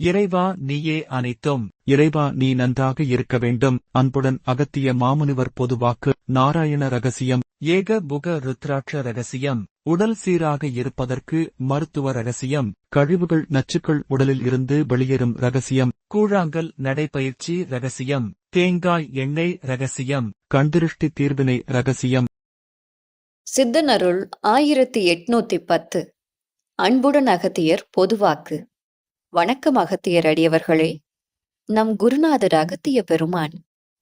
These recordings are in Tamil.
இறைவா நீயே அனைத்தும். இறைவா நீ நன்றாக இருக்க வேண்டும். அன்புடன் அகத்திய மாமுனிவர் பொதுவாக்கு. நாராயண ரகசியம். ஏக புக ருத்ராட்ச ரகசியம். உடல் சீராக இருப்பதற்கு மருத்துவ ரகசியம். கழிவுகள் நச்சுக்கள் உடலில் இருந்து வெளியேறும் ரகசியம். கூழாங்கல் நடைபயிற்சி ரகசியம். தேங்காய் எண்ணெய் ரகசியம். கண்திருஷ்டி தீர்வினை ரகசியம். சித்தனருள் 1810. அன்புடன் அகத்தியர் பொதுவாக்கு. வணக்கம் அகத்தியர் அடியவர்களே. நம் குருநாதர் அகத்திய பெருமான்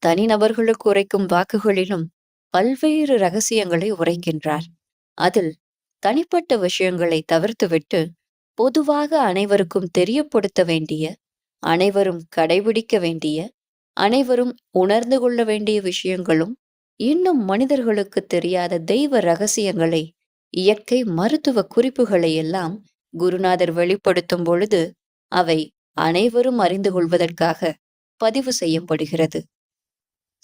தனிநபர்களுக்கு உரைக்கும் வாக்குகளிலும் பல்வேறு ரகசியங்களை உரைக்கின்றார். அதில் தனிப்பட்ட விஷயங்களை தவிர்த்துவிட்டு பொதுவாக அனைவருக்கும் தெரியப்படுத்த வேண்டிய, அனைவரும் கடைபிடிக்க வேண்டிய, அனைவரும் உணர்ந்து கொள்ள வேண்டிய விஷயங்களும் இன்னும் மனிதர்களுக்கு தெரியாத தெய்வ ரகசியங்களை, இயற்கை மருத்துவ குறிப்புகளை எல்லாம் குருநாதர் வெளிப்படுத்தும் பொழுது அவை அனைவரும் அறிந்து கொள்வதற்காக பதிவு செய்யப்படுகிறது.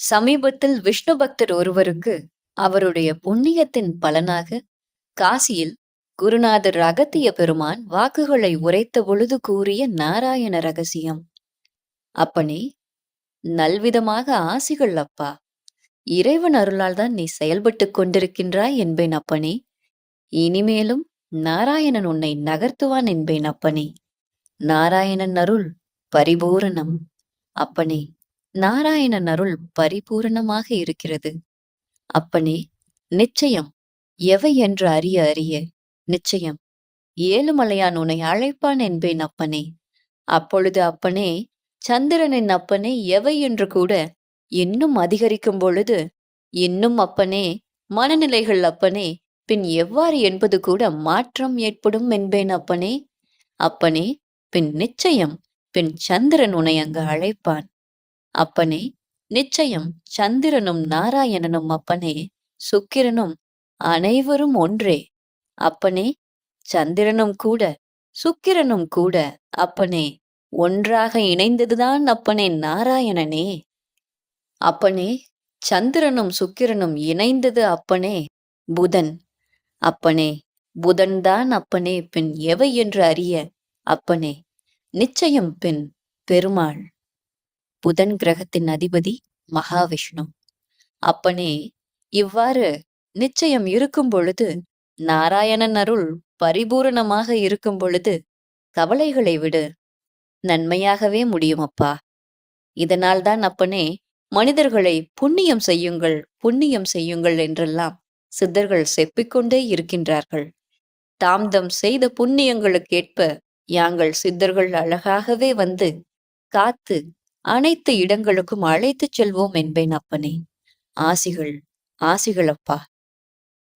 சமீபத்தில் விஷ்ணு பக்தர் ஒருவருக்கு அவருடைய புண்ணியத்தின் பலனாக காசியில் குருநாதர் அகத்திய பெருமான் வாக்குகளை உரைத்த பொழுது கூறிய நாராயண ரகசியம். அப்பனே, நல்விதமாக ஆசிகள் அப்பா. இறைவன் அருளால் தான் நீ செயல்பட்டுக் கொண்டிருக்கின்றாய் என்பேன் அப்பனே. இனிமேலும் நாராயணன் உன்னை நகர்த்துவான் என்பேன் அப்பனே. நாராயணன் அருள் பரிபூரணம். அப்பனே, நாராயணன் அருள் பரிபூரணமாக இருக்கிறது. அப்பனே, நிச்சயம் எவை என்று அறிய அறிய நிச்சயம் ஏழுமலையான் உன்னை அழைப்பான் என்பேன் அப்பனே. அப்பொழுது அப்பனே, சந்திரனின் அப்பனே எவை என்று கூட இன்னும் அதிகரிக்கும் பொழுது இன்னும் அப்பனே, மனநிலைகள் அப்பனே பின் எவ்வாறு என்பது கூட மாற்றம் ஏற்படும் என்பேன் அப்பனே. அப்பனே, பின் நிச்சயம் பின் சந்திரன் உன்னை அங்கு அழைப்பான். அப்பனே, நிச்சயம் சந்திரனும் நாராயணனும் அப்பனே, சுக்கிரனும் அனைவரும் ஒன்றே. அப்பனே, சந்திரனும் கூட சுக்கிரனும் கூட அப்பனே ஒன்றாக இணைந்ததுதான் அப்பனே நாராயணனே. அப்பனே, சந்திரனும் சுக்கிரனும் இணைந்தது அப்பனே புதன். அப்பனே, புதன்தான் அப்பனே பின் எவை என்று அறிய அப்பனே, நிச்சயம் பின் பெருமாள். புதன் கிரகத்தின் அதிபதி மகாவிஷ்ணு. அப்பனே, இவ்வாறு நிச்சயம் இருக்கும் பொழுது, நாராயணன் அருள் பரிபூரணமாக இருக்கும் பொழுது கவலைகளை விடு, நன்மையாகவே முடியும் அப்பா. இதனால்தான் அப்பனே, மனிதர்களை புண்ணியம் செய்யுங்கள் புண்ணியம் செய்யுங்கள் என்றெல்லாம் சித்தர்கள் செப்பிக்கொண்டே இருக்கின்றார்கள். தாம் செய்த புண்ணியங்களுக்கேற்ப யாங்கள் சித்தர்கள் அழகாகவே வந்து காத்து அனைத்து இடங்களுக்கும் அழைத்துச் செல்வோம் என்பேன் அப்பனே. ஆசிகள் ஆசிகள் அப்பா.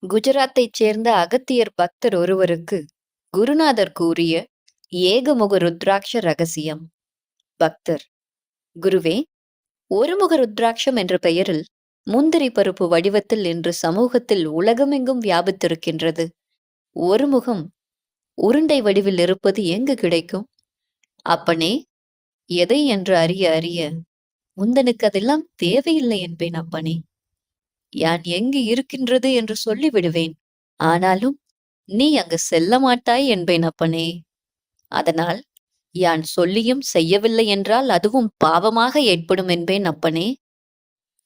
குஜராத்தைச் சேர்ந்த அகத்தியர் பக்தர் ஒருவருக்கு குருநாதர் கூறிய ஏகமுக ருத்ராட்ச ரகசியம். பக்தர்: குருவே, ஒருமுக ருத்ராட்சம் என்ற பெயரில் முந்திரி பருப்பு வடிவத்தில் இன்று சமூகத்தில் உலகமெங்கும் வியாபித்திருக்கின்றது. ஒரு முகம் உருண்டை வடிவில் இருப்பது எங்கு கிடைக்கும்? அப்பனே, எதை என்று அறிய அறிய முந்தனுக்கு அதெல்லாம் தேவையில்லை என்பேன் அப்பனே. யான் எங்கு இருக்கின்றது என்று சொல்லிவிடுவேன். ஆனாலும் நீ அங்கு செல்ல மாட்டாய் என்பேன் அப்பனே. அதனால் யான் சொல்லியும் செய்யவில்லை என்றால் அதுவும் பாவமாக ஏற்படும் என்பேன் அப்பனே.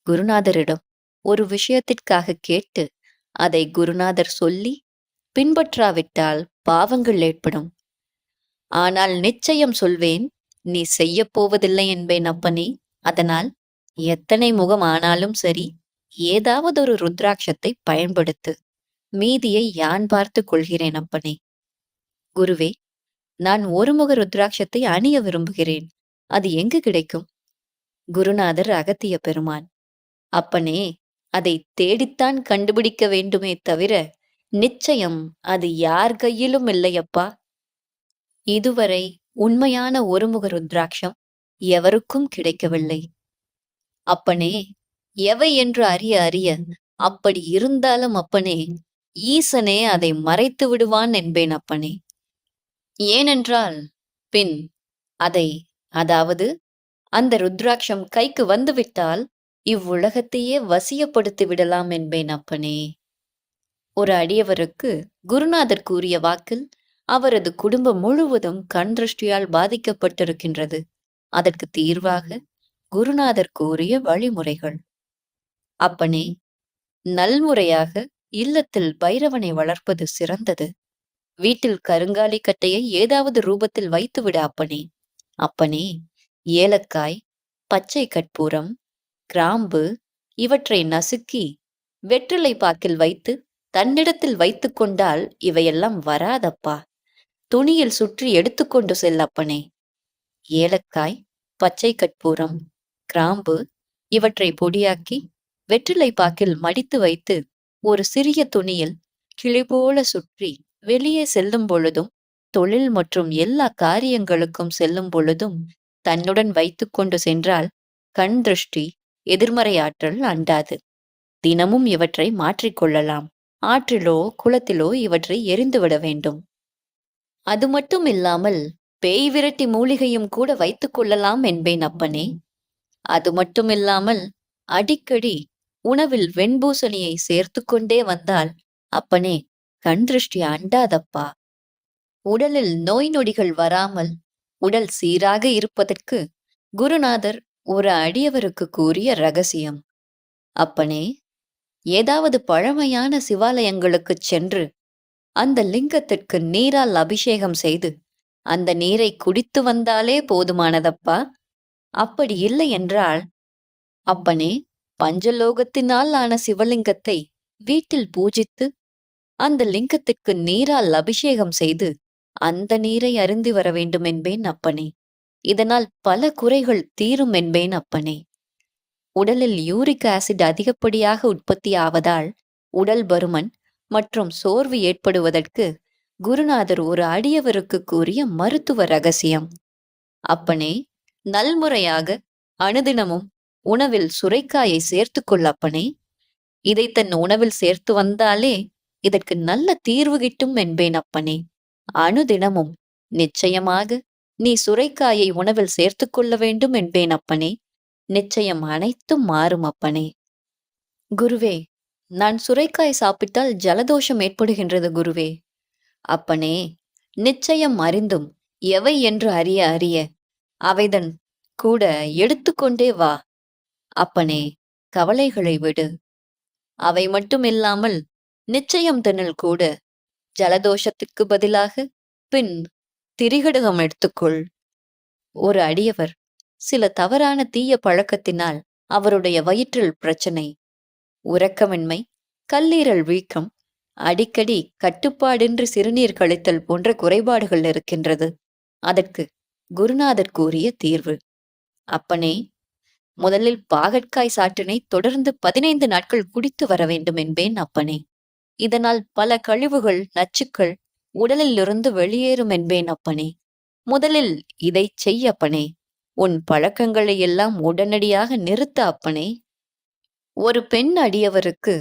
குருநாதரிடம் ஒரு விஷயத்திற்காக கேட்டு அதை குருநாதர் சொல்லி பின்பற்றாவிட்டால் பாவங்கள் ஏற்படும். ஆனால் நிச்சயம் சொல்வேன், நீ செய்ய போவதில்லை என்பேன் அப்பனே. அதனால் எத்தனை முகம் ஆனாலும் சரி, ஏதாவது ஒரு ருத்ராட்சத்தை பயன்படுத்து. மீதியை யான் பார்த்து கொள்கிறேன் அப்பனே. குருவே, நான் ஒருமுக ருத்ராட்சத்தை அணிய விரும்புகிறேன். அது எங்கு கிடைக்கும்? குருநாதர் அகத்திய பெருமான்: அப்பனே, அதை தேடித்தான் கண்டுபிடிக்க வேண்டுமே தவிர நிச்சயம் அது யார் கையிலும் இல்லையப்பா. இதுவரை உண்மையான ஒருமுக ருத்ராட்சம் எவருக்கும் கிடைக்கவில்லை. அப்பனே, எவை என்று அறிய அறிய அப்படி இருந்தாலும் அப்பனே, ஈசனே அதை மறைத்து விடுவான் என்பேன் அப்பனே. ஏனென்றால் பின் அதாவது அந்த ருத்ராட்சம் கைக்கு வந்துவிட்டால் இவ்வுலகத்தையே வசியப்படுத்தி விடலாம் என்பேன் அப்பனே. ஒரு அடியவருக்கு குருநாதர் கூறிய வாக்கில் அவரது குடும்பம் முழுவதும் கண் திருஷ்டியால் பாதிக்கப்பட்டிருக்கின்றது. அதற்கு தீர்வாக குருநாதர் கூறிய வழிமுறைகள். அப்பனே, நல்முறையாக இல்லத்தில் பைரவனை வளர்ப்பது சிறந்தது. வீட்டில் கருங்காலி கட்டையை ஏதாவது ரூபத்தில் வைத்துவிட அப்பனே. அப்பனே, ஏலக்காய், பச்சை கற்பூரம், கிராம்பு இவற்றை நசுக்கி வெற்றிலை பாக்கில் வைத்து தன்னிடத்தில் வைத்துக் கொண்டால் இவையெல்லாம் வராதப்பா. துணியில் சுற்றி எடுத்துக்கொண்டு செல்லப்பனே. ஏலக்காய், பச்சை கற்பூரம், கிராம்பு இவற்றை பொடியாக்கி வெற்றிலை பாக்கில் மடித்து வைத்து ஒரு சிறிய துணியில் கிளி போல சுற்றி வெளியே செல்லும் பொழுதும் தொழில் மற்றும் எல்லா காரியங்களுக்கும் செல்லும் பொழுதும் தன்னுடன் வைத்துக்கொண்டு சென்றால் கண் திருஷ்டி, எதிர்மறை ஆற்றல் அண்டாது. தினமும் இவற்றை மாற்றிக்கொள்ளலாம். ஆற்றிலோ குளத்திலோ இவற்றை எரிந்துவிட வேண்டும். அது மட்டும் இல்லாமல் பேய் விரட்டி மூலிகையும் கூட வைத்துக் கொள்ளலாம் என்பேன் அப்பனே. அது மட்டும் இல்லாமல் அடிக்கடி உணவில் வெண்பூசணியை சேர்த்து கொண்டே வந்தால் அப்பனே கண் திருஷ்டி அண்டாதப்பா. உடலில் நோய் நொடிகள் வராமல் உடல் சீராக இருப்பதற்கு குருநாதர் ஒரு அடியவருக்கு கூறிய ரகசியம். அப்பனே, ஏதாவது பழமையான சிவாலயங்களுக்குச் சென்று அந்த லிங்கத்திற்கு நீரால் அபிஷேகம் செய்து அந்த நீரை குடித்து வந்தாலே போதுமானதப்பா. அப்படி இல்லை என்றால் அப்பனே, பஞ்சலோகத்தினால் ஆன சிவலிங்கத்தை வீட்டில் பூஜித்து அந்த லிங்கத்திற்கு நீரால் அபிஷேகம் செய்து அந்த நீரை அருந்தி வர வேண்டும் என்பேன் அப்பனே. இதனால் பல குறைகள் தீரும் என்பேன் அப்பனே. உடலில் யூரிக் ஆசிட் அதிகப்படியாக உற்பத்தி ஆவதால் உடல் பருமன் மற்றும் சோர்வு ஏற்படுவதற்கு குருநாதர் ஒரு அடியவருக்கு கூறிய மருத்துவ ரகசியம். அப்பனே, நல்முறையாக அனுதினமும் உணவில் சுரைக்காயை சேர்த்துக்கொள் அப்பனே. இதை தன் உணவில் சேர்த்து வந்தாலே இதற்கு நல்ல தீர்வு கிட்டும் என்பேன் அப்பனே. அனுதினமும் நிச்சயமாக நீ சுரைக்காயை உணவில் சேர்த்துக் கொள்ள வேண்டும் என்பேன் அப்பனே. நிச்சயம் அனைத்தும் மாறும் அப்பனே. குருவே, நான் சுரைக்காய் சாப்பிட்டால் ஜலதோஷம் ஏற்படுகின்றது குருவே. அப்பனே, நிச்சயம் அறிந்தும் எவை என்று அறிய அறிய அவைதன் கூட எடுத்துக்கொண்டே வா. அப்பனே, கவலைகளை விடு. அவை மட்டுமில்லாமல் நிச்சயம் தன்னில் கூட ஜலதோஷத்துக்கு பதிலாக பின் திரிகடுகம் எடுத்துக்கொள். ஒரு அடியவர் சில தவறான தீய பழக்கத்தினால் அவருடைய வயிற்றில் பிரச்சனை, உறக்கமின்மை, கல்லீரல் வீக்கம், அடிக்கடி கட்டுப்பாடின்றி சிறுநீர் கழித்தல் போன்ற குறைபாடுகள் இருக்கின்றது. அதற்கு குருநாதர் கூறிய தீர்வு. அப்பனே, முதலில் பாகற்காய் சாற்றினை தொடர்ந்து 15 நாட்கள் குடித்து வர வேண்டும் என்பேன் அப்பனே. இதனால் பல கழிவுகள், நச்சுக்கள் உடலிலிருந்து வெளியேறும் என்பேன் அப்பனே. முதலில் இதை செய் அப்பனே. உன் பழக்கங்களை எல்லாம் உடனடியாக நிறுத்த அப்பனே. ஒரு பெண் அடியவருக்கு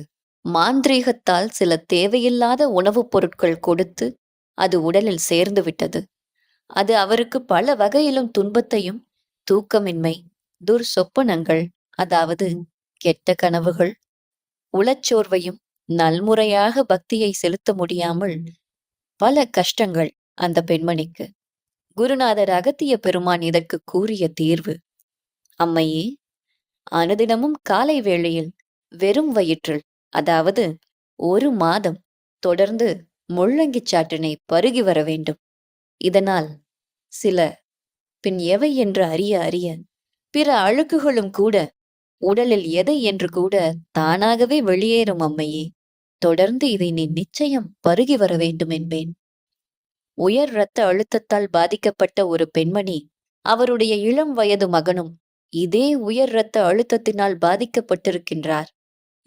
மாந்திரீகத்தால் சில தேவையில்லாத உணவுப் பொருட்கள் கொடுத்து அது உடலில் சேர்ந்து விட்டது. அது அவருக்கு பல வகையிலும் துன்பத்தையும், தூக்கமின்மை, துர்சொப்பனங்கள், அதாவது கெட்ட கனவுகள், உளச்சோர்வையும், நல்முறையாக பக்தியை செலுத்த முடியாமல் பல கஷ்டங்கள் அந்த பெண்மணிக்கு. குருநாதர் அகத்திய பெருமான் இதற்கு கூறிய தீர்வு. அம்மையே, அனுதினமும் காலை வேளையில் வெறும் வயிற்றில், அதாவது 1 மாதம் தொடர்ந்து முள்ளங்கிச் சாற்றினை பருகி வர வேண்டும். இதனால் சில பின் எவை என்று அறிய அறிய பிற அழுக்குகளும் கூட உடலில் எதை என்று கூட தானாகவே வெளியேறும் அம்மையே. தொடர்ந்து இதை நீ நிச்சயம் பருகி வர வேண்டும் என்பேன். உயர் இரத்த அழுத்தத்தால் பாதிக்கப்பட்ட ஒரு பெண்மணி அவருடைய இளம் வயது மகனும் இதே உயர் இரத்த அழுத்தத்தினால் பாதிக்கப்பட்டிருக்கின்றார்.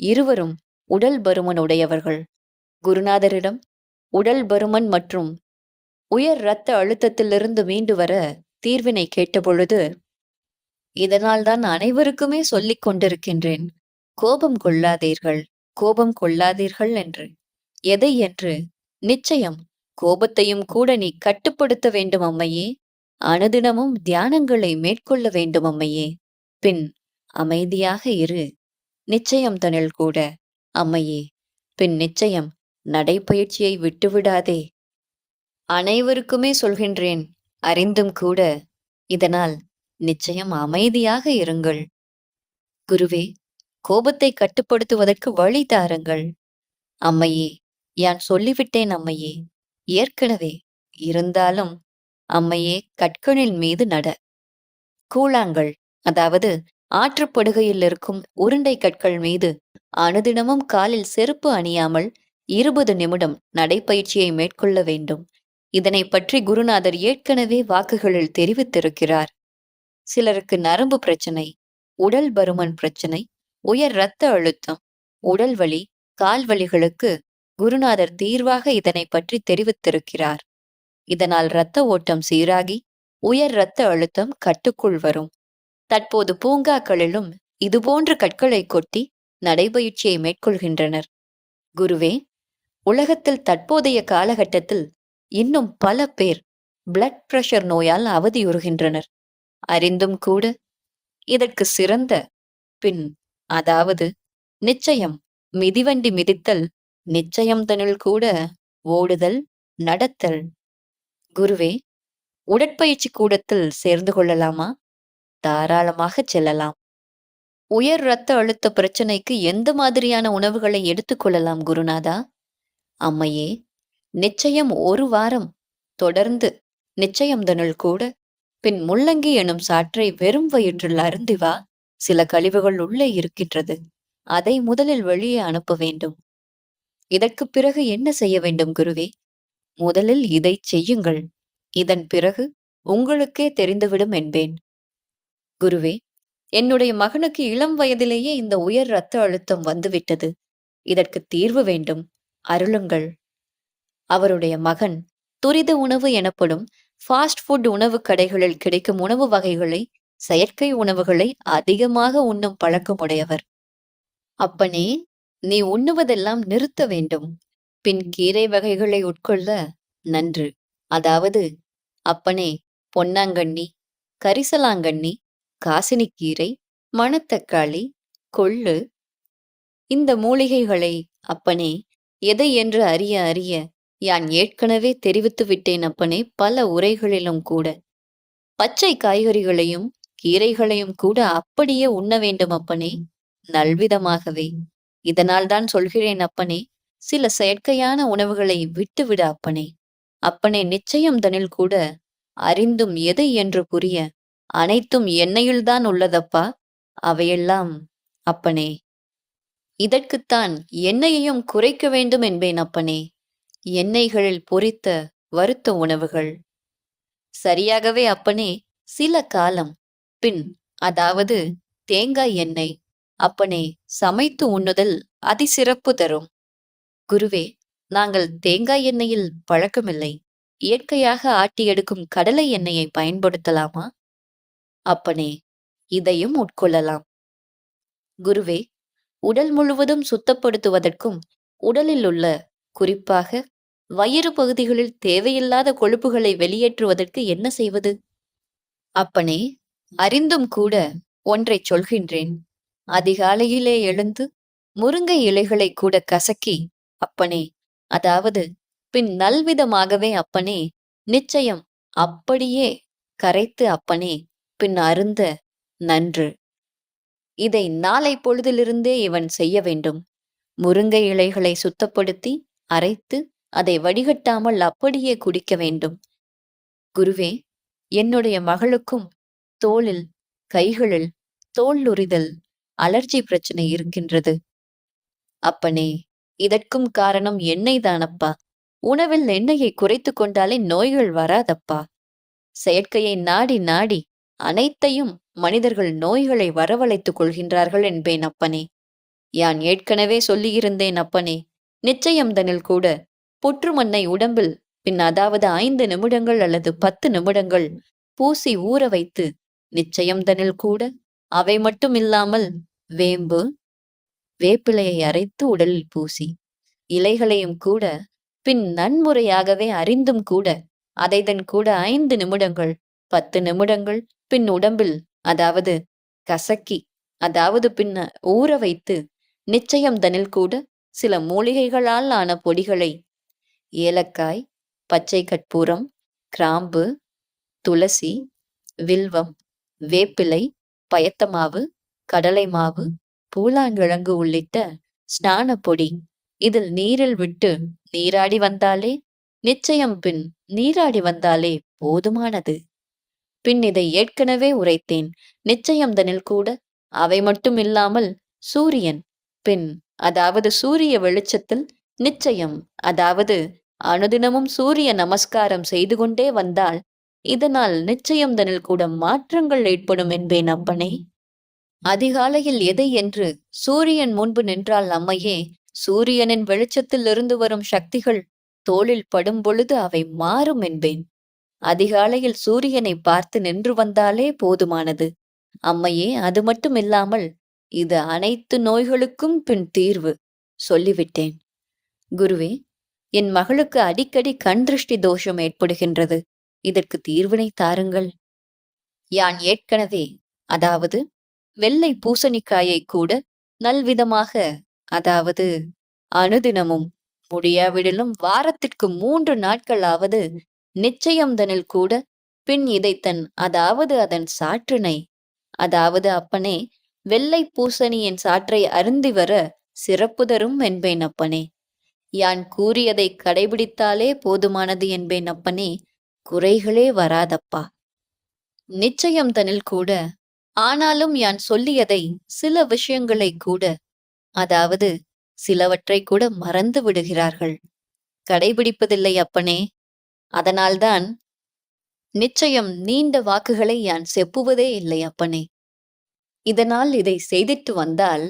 இருவரும் உடல் பருமன் உடையவர்கள். குருநாதரிடம் உடல் பருமன் மற்றும் உயர் இரத்த அழுத்தத்திலிருந்து மீண்டு வர தீர்வினை கேட்டபொழுது, இதனால்தான் அனைவருக்குமே சொல்லிக் கொண்டிருக்கின்றேன், கோபம் கொள்ளாதீர்கள், கோபம் கொள்ளாதீர்கள் என்று. எதை என்று? நிச்சயம் கோபத்தையும் கூட நீ கட்டுப்படுத்த வேண்டும் அம்மையே. அனுதினமும் தியானங்களை மேற்கொள்ள வேண்டும் அம்மையே. பின் அமைதியாக இரு. நிச்சயம் தனில் கூட அம்மையே. பின் நிச்சயம் நடைப்பயிற்சியை விட்டுவிடாதே. அனைவருக்குமே சொல்கின்றேன், அறிந்தும் கூட. இதனால் நிச்சயம் அமைதியாக இருங்கள். குருவே, கோபத்தை கட்டுப்படுத்துவதற்கு வழி தாருங்கள். அம்மையே, யான் சொல்லிவிட்டேன் அம்மையே. ஏற்கனவே. இருந்தாலும் அம்மையே, கற்களின் மீது நட. கூழாங்கல், அதாவது ஆற்றுப்படுகையில் இருக்கும் உருண்டை கற்கள் மீது அனுதினமும் காலில் செருப்பு அணியாமல் 20 நிமிடம் நடைப்பயிற்சியை மேற்கொள்ள வேண்டும். இதனை பற்றி குருநாதர் ஏற்கனவே வாக்குகளில் தெரிவித்திருக்கிறார். சிலருக்கு நரம்பு பிரச்சனை, உடல் பருமன் பிரச்சனை, உயர் இரத்த அழுத்தம், உடல் வலி, கால் வலிகளுக்கு குருநாதர் தீர்வாக இதனை பற்றி தெரிவித்திருக்கிறார். இதனால் இரத்த ஓட்டம் சீராகி உயர் இரத்த அழுத்தம் கட்டுக்குள் வரும். தற்போது பூங்காக்களிலும் இதுபோன்ற கற்களை கொட்டி நடைபயிற்சியை மேற்கொள்கின்றனர். குருவே, உலகத்தில் தற்போதைய காலகட்டத்தில் இன்னும் பல பேர் பிளட் பிரஷர் நோயால் அவதியுறுகின்றனர். அறிந்தும் கூட இதற்கு சிறந்த பின், அதாவது நிச்சயம் மிதிவண்டி மிதித்தல், நிச்சயம் தனில் கூட ஓடுதல், நடத்தல். குருவே, உடற்பயிற்சி கூடத்தில் சேர்ந்து கொள்ளலாமா? தாராளமாக செல்லலாம். உயர் இரத்த அழுத்த பிரச்சனைக்கு எந்த மாதிரியான உணவுகளை எடுத்துக்கொள்ளலாம் குருநாதா? அம்மையே, நிச்சயம் 1 வாரம் தொடர்ந்து நிச்சயம் தனுள் கூட, பின் முள்ளங்கி எனும் சாற்றை வெறும் வயிற்றில் அருந்தி வா. சில கழிவுகள் உள்ளே இருக்கின்றது. அதை முதலில் வெளியே அனுப்ப வேண்டும். இதற்குப் பிறகு என்ன செய்ய வேண்டும் குருவே? முதலில் இதை செய்யுங்கள். இதன் பிறகு உங்களுக்கே தெரிந்துவிடும் என்பேன். குருவே, என்னுடைய மகனுக்கு இளம் வயதிலேயே இந்த உயர் இரத்த அழுத்தம் வந்துவிட்டது. இதற்கு தீர்வு வேண்டும். அருளுங்கள். அவருடைய மகன் துரித உணவு எனப்படும் ஃபாஸ்ட் ஃபுட் உணவு கடைகளில் கிடைக்கும் உணவு வகைகளை, செயற்கை உணவுகளை அதிகமாக உண்ணும் பழக்கமுடையவர். அப்பனே, நீ உண்ணுவதெல்லாம் நிறுத்த வேண்டும். பின் கீரை வகைகளை உட்கொள்ள நன்று. அதாவது அப்பனே, பொன்னாங்கண்ணி, கரிசலாங்கண்ணி, காசினிக்கீரை, மணத்தக்காளி, கொள்ளு, இந்த மூலிகைகளை அப்பனே எதை என்று அறிய அறிய யான் ஏற்கனவே தெரிவித்து விட்டேன் அப்பனே, பல உரைகளிலும் கூட. பச்சை காய்கறிகளையும் கீரைகளையும் கூட அப்படியே உண்ண வேண்டும் அப்பனே, நல்விதமாகவே. இதனால்தான் சொல்கிறேன் அப்பனே, சில செயற்கையான உணவுகளை விட்டுவிட அப்பனே. அப்பனே, நிச்சயம் தனில் கூட அறிந்தும் எதை என்று புரிய அனைத்தும் எண்ணெயில்தான் உள்ளதப்பா. அவையெல்லாம் அப்பனே, இதற்குத்தான் எண்ணெயையும் குறைக்க வேண்டும் என்பேன் அப்பனே. எண்ணெய்களில் பொரித்த வறுத்த உணவுகள். சரியாகவே அப்பனே, சில காலம் பின், அதாவது தேங்காய் எண்ணெய் அப்பனே சமைத்து உண்ணுதல் அதிசிறப்பு தரும். குருவே, நாங்கள் தேங்காய் எண்ணெயில் பழக்கமில்லை. இயற்கையாக ஆட்டி எடுக்கும் கடலை எண்ணெயை பயன்படுத்தலாமா? அப்பனே, இதையும் உட்கொள்ளலாம். குருவே, உடல் முழுவதும் சுத்தப்படுத்துவதற்கும் உடலில் உள்ள, குறிப்பாக வயிறு பகுதிகளில் தேவையில்லாத கொழுப்புகளை வெளியேற்றுவதற்கு என்ன செய்வது? அப்பனே, அறிந்தும் கூட ஒன்றைச் சொல்கின்றேன். அதிகாலையிலே எழுந்து முருங்கை இலைகளை கூட கசக்கி அப்பனே, அதாவது பின் நல்விதமாகவே அப்பனே, நிச்சயம் அப்படியே கரைத்து அப்பனே பின் அருந்த நன்று. இதை நாளை பொழுதிலிருந்தே இவன் செய்ய வேண்டும். முருங்கை இலைகளை சுத்தப்படுத்தி அரைத்து அதை வடிகட்டாமல் அப்படியே குடிக்க வேண்டும். குருவே, என்னுடைய மகளுக்கும் தோளில், கைகளில் தோல் உரிதல், அலர்ஜி பிரச்சனை இருக்கின்றது. அப்பனே, இதற்கும் காரணம் எண்ணெய் தானப்பா. உணவில் எண்ணெயை குறைத்து கொண்டாலே நோய்கள் வராதப்பா. செயற்கையை நாடி நாடி அனைத்தையும் மனிதர்கள் நோய்களை வரவழைத்துக் கொள்கின்றார்கள் என்பேன் அப்பனே. யான் ஏற்கனவே சொல்லியிருந்தேன் அப்பனே, நிச்சயம் தனில் கூட புற்று மண்ணை உடம்பில் பின், அதாவது 5 நிமிடங்கள் அல்லது 10 நிமிடங்கள் பூசி ஊற வைத்து, நிச்சயம் தனில் கூட அவை மட்டும் இல்லாமல் வேம்பு, வேப்பிலையை அரைத்து உடலில் பூசி, இலைகளையும் கூட பின் நன்முறையாகவே அறிந்தும் கூட அதைதன் கூட 5 நிமிடங்கள் 10 நிமிடங்கள் பின் உடம்பில், அதாவது கசக்கி, அதாவது பின்ன ஊற வைத்து, நிச்சயம் தனில் கூட சில மூலிகைகளால் ஆன பொடிகளை, ஏலக்காய், பச்சை கற்பூரம், கிராம்பு, துளசி, வில்வம், வேப்பிலை, பயத்தமாவு, கடலை மாவு, பூலாங்கிழங்கு உள்ளிட்ட ஸ்நான பொடி இதில் நீரில் விட்டு நீராடி வந்தாலே நிச்சயம், பின் நீராடி வந்தாலே போதுமானது. பின் இதை ஏற்கனவே உரைத்தேன். நிச்சயம்தனில் கூட அவை மட்டும் இல்லாமல் சூரியன், பின் அதாவது சூரிய வெளிச்சத்தில் நிச்சயம், அதாவது அனுதினமும் சூரிய நமஸ்காரம் செய்து கொண்டே வந்தால் இதனால் நிச்சயம்தனில் கூட மாற்றங்கள் ஏற்படும் என்பேன் அப்பனே. அதிகாலையில் எதை என்று சூரியன் முன்பு நின்றால் அம்மையே, சூரியனின் வெளிச்சத்தில் இருந்து வரும் சக்திகள் தோளில் படும் பொழுது அவை மாறும் என்பேன். அதிகாலையில் சூரியனை பார்த்து நின்று வந்தாலே போதுமானது அம்மையே. அது மட்டும் இல்லாமல் இது அனைத்து நோய்களுக்கும் பின் தீர்வு சொல்லிவிட்டேன். குருவே, என் மகளுக்கு அடிக்கடி கண் திருஷ்டி தோஷம் ஏற்படுகின்றது. இதற்கு தீர்வினை தாருங்கள். யான் ஏற்கனவே, அதாவது வெள்ளை பூசணிக்காயை கூட நல்விதமாக, அதாவது அனுதினமும், முடியாவிடலும் வாரத்திற்கு 3 நாட்களாவது நிச்சயம்தனில் கூட பின் இதைத்தன், அதாவது அதன் சாற்றினை, அதாவது அப்பனே வெள்ளை பூசணியின் சாற்றை அருந்தி வர சிறப்பு தரும் என்பேன் அப்பனே. யான் கூறியதை கடைபிடித்தாலே போதுமானது என்பேன் அப்பனே. குறைகளே வராதப்பா. நிச்சயம்தனில் கூட. ஆனாலும் யான் சொல்லியதை சில விஷயங்களை கூட, அதாவது சிலவற்றை கூட மறந்து விடுகிறார்கள், கடைபிடிப்பதில்லை அப்பனே. அதனால்தான் நிச்சயம் நீண்ட வாக்குகளை யான் செப்புவதே இல்லை அப்பனே. இதனால் இதை செய்திட்டு வந்தால்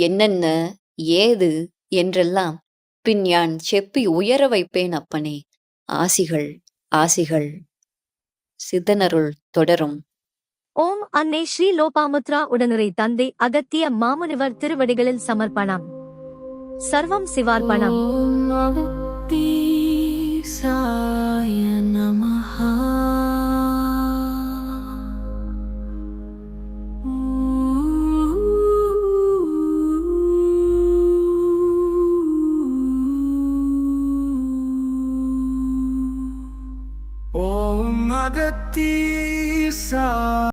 என்னென்ன ஏது என்றெல்லாம் பின் யான் செப்பி உயர வைப்பேன் அப்பனே. ஆசிகள், ஆசிகள். சித்தனருள் தொடரும். ஓம் அன்னை ஸ்ரீ லோபாமுத்ரா உடனுரை தந்தை அகத்திய மாமுனிவர் திருவடிகளில் சமர்ப்பணம். சர்வம் சிவார்ப்பணம். ஓம் அகத்தீசா.